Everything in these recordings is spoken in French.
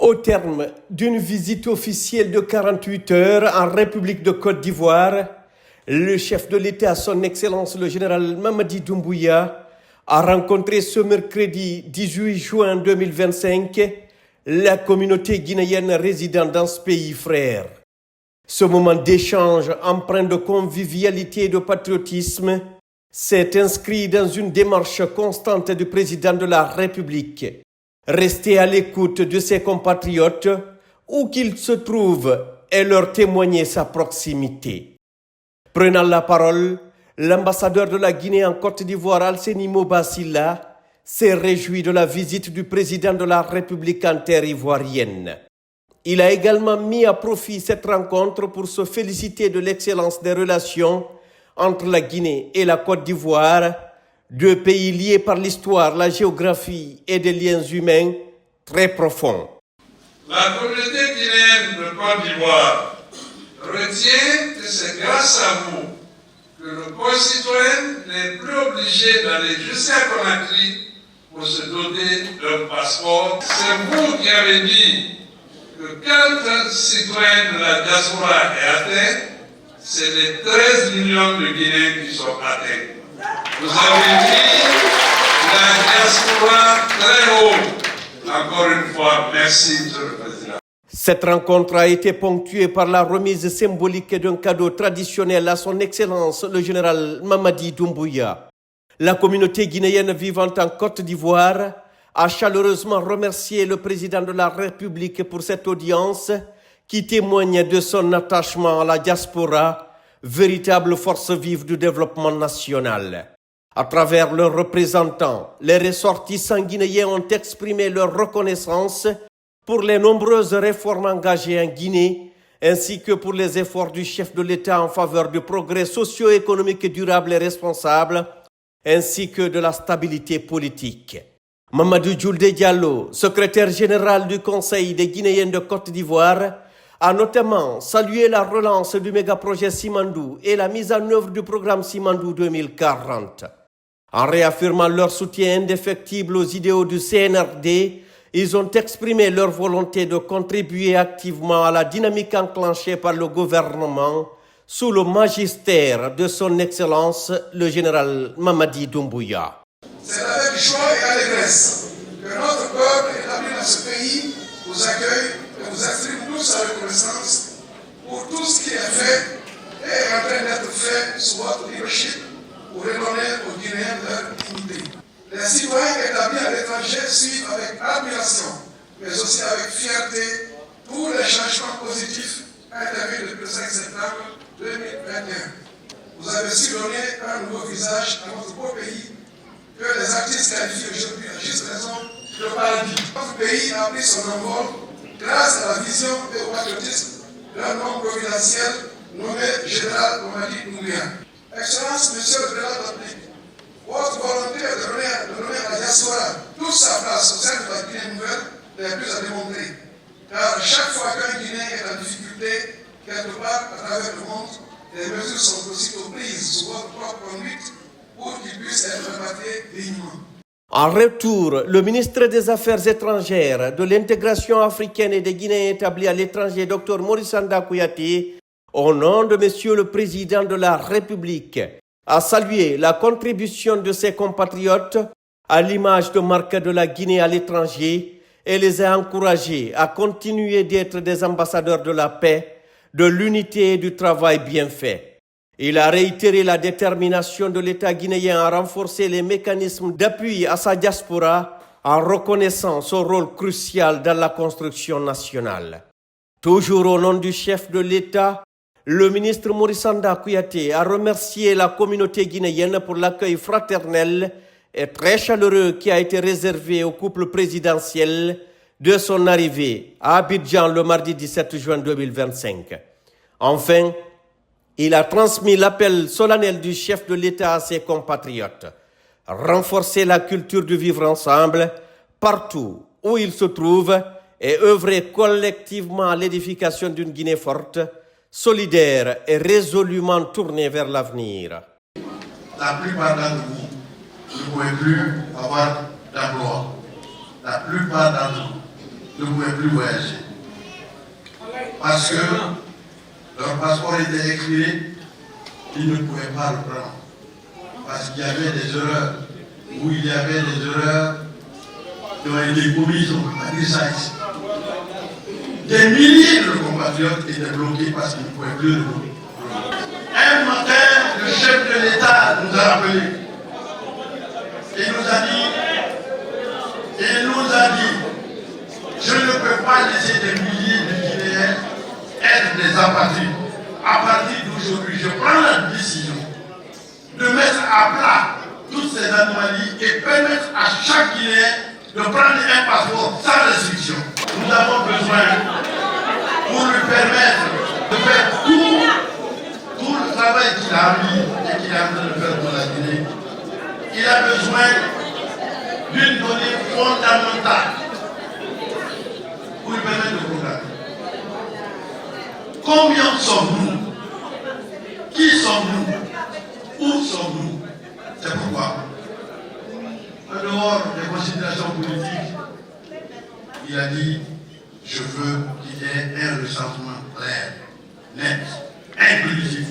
Au terme d'une visite officielle de 48 heures en République de Côte d'Ivoire, le chef de l'État, son Excellence le général Mamadi Doumbouya, a rencontré ce mercredi 18 juin 2025 la communauté guinéenne résidant dans ce pays frère. Ce moment d'échange empreint de convivialité et de patriotisme s'est inscrit dans une démarche constante du président de la République. Rester à l'écoute de ses compatriotes, où qu'ils se trouvent, et leur témoigner sa proximité. Prenant la parole, l'ambassadeur de la Guinée en Côte d'Ivoire, Alseni Mobasila, s'est réjoui de la visite du président de la République en terre ivoirienne. Il a également mis à profit cette rencontre pour se féliciter de l'excellence des relations entre la Guinée et la Côte d'Ivoire, deux pays liés par l'histoire, la géographie et des liens humains très profonds. La communauté guinéenne de Côte d'Ivoire retient que c'est grâce à vous que nos concitoyens n'est plus obligés d'aller jusqu'à Conakry pour se doter d'un passeport. C'est vous qui avez dit que quand un citoyen de la diaspora est atteint, c'est les 13 millions de Guinéens qui sont atteints. Vous avez mis la diaspora très haut. Encore une fois, merci, Monsieur le Président. Cette rencontre a été ponctuée par la remise symbolique d'un cadeau traditionnel à son Excellence le général Mamadi Doumbouya. La communauté guinéenne vivant en Côte d'Ivoire a chaleureusement remercié le président de la République pour cette audience qui témoigne de son attachement à la diaspora, véritable force vive du développement national. À travers leurs représentants, les ressortissants guinéens ont exprimé leur reconnaissance pour les nombreuses réformes engagées en Guinée, ainsi que pour les efforts du chef de l'État en faveur du progrès socio-économique durable et responsable, ainsi que de la stabilité politique. Mamadou Djoulde Diallo, secrétaire général du Conseil des Guinéens de Côte d'Ivoire, a notamment salué la relance du mégaprojet Simandou et la mise en œuvre du programme Simandou 2040. En réaffirmant leur soutien indéfectible aux idéaux du CNRD, ils ont exprimé leur volonté de contribuer activement à la dynamique enclenchée par le gouvernement sous le magistère de son Excellence le général Mamadi Doumbouya. C'est avec joie et allégresse que notre peuple établi dans ce pays vous accueille et vous exprime tous sa reconnaissance pour tout ce qui est fait et est en train d'être fait sous votre leadership pour redonner aux Guinéens leur dignité. Les citoyens établis à l'étranger suivent avec admiration, mais aussi avec fierté, tous les changements positifs intervenus depuis le 5 septembre 2021. Vous avez su donner un nouveau visage à notre beau pays que les artistes qualifient aujourd'hui à juste raison de paradis. Notre pays a pris son envol grâce à la vision et au patriotisme d'un homme providentiel nommé Général Mamadi Doumbouya. Excellence, Monsieur le Président de la République, votre volonté de donner à la diaspora toute sa place au sein de la Guinée nouvelle n'est plus à démontrer. Car chaque fois qu'un Guinéen est en difficulté, quelque part à travers le monde, les mesures sont aussitôt prises sous votre propre conduite pour qu'ils puissent être rapatriés dignement. En retour, le ministre des Affaires étrangères, de l'intégration africaine et des Guinéens établis à l'étranger, Dr Maurice Anda Kouyaté, au nom de Monsieur le Président de la République, a salué la contribution de ses compatriotes à l'image de marque de la Guinée à l'étranger et les a encouragés à continuer d'être des ambassadeurs de la paix, de l'unité et du travail bien fait. Il a réitéré la détermination de l'État guinéen à renforcer les mécanismes d'appui à sa diaspora en reconnaissant son rôle crucial dans la construction nationale. Toujours au nom du chef de l'État, le ministre Maurice Anda Kouyaté a remercié la communauté guinéenne pour l'accueil fraternel et très chaleureux qui a été réservé au couple présidentiel de son arrivée à Abidjan le mardi 17 juin 2025. Enfin, il a transmis l'appel solennel du chef de l'État à ses compatriotes. Renforcer la culture du vivre ensemble partout où ils se trouvent et œuvrer collectivement à l'édification d'une Guinée forte, solidaire et résolument tournée vers l'avenir. La plupart d'entre vous ne pouvez plus avoir d'emploi. La plupart d'entre vous ne pouvaient plus voyager. Parce que leur passeport était expiré, ils ne pouvaient pas le prendre. Parce qu'il y avait des erreurs, où il y avait des erreurs qui ont été commises, on ne peut pas dire ça ici. Des milliers de compatriotes étaient bloqués parce qu'ils ne pouvaient plus le voir. Un matin, le chef de l'État nous a rappelés. Il nous a dit, je ne peux pas laisser des milliers de Guinéens être des apatrides. À partir d'aujourd'hui, je prends la décision de mettre à plat toutes ces anomalies et permettre à chaque Guinéen de prendre un passeport sans restriction. Nous avons besoin, pour lui permettre de faire tout le travail qu'il a mis et qu'il est en train de faire pour la Guinée, il a besoin d'une donnée fondamentale pour lui permettre de programmer. Combien sommes-nous? Qui sommes-nous? Où sommes-nous? C'est pourquoi, en dehors des considérations politiques, il a dit, je veux qu'il y ait un recensement clair, net, inclusif.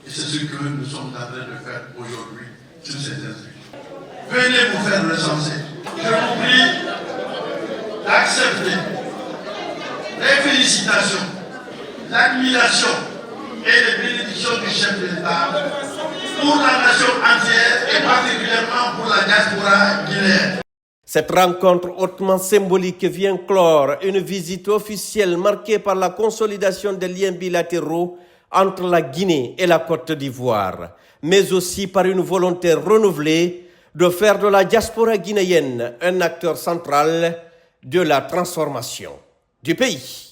Et c'est ce que nous sommes en train de faire aujourd'hui sur ces institutions. Venez vous faire recenser. Je vous prie d'accepter les félicitations, l'admiration et les bénédictions du chef de l'État pour la nation entière et particulièrement pour la diaspora guinéenne. Cette rencontre hautement symbolique vient clore une visite officielle marquée par la consolidation des liens bilatéraux entre la Guinée et la Côte d'Ivoire, mais aussi par une volonté renouvelée de faire de la diaspora guinéenne un acteur central de la transformation du pays.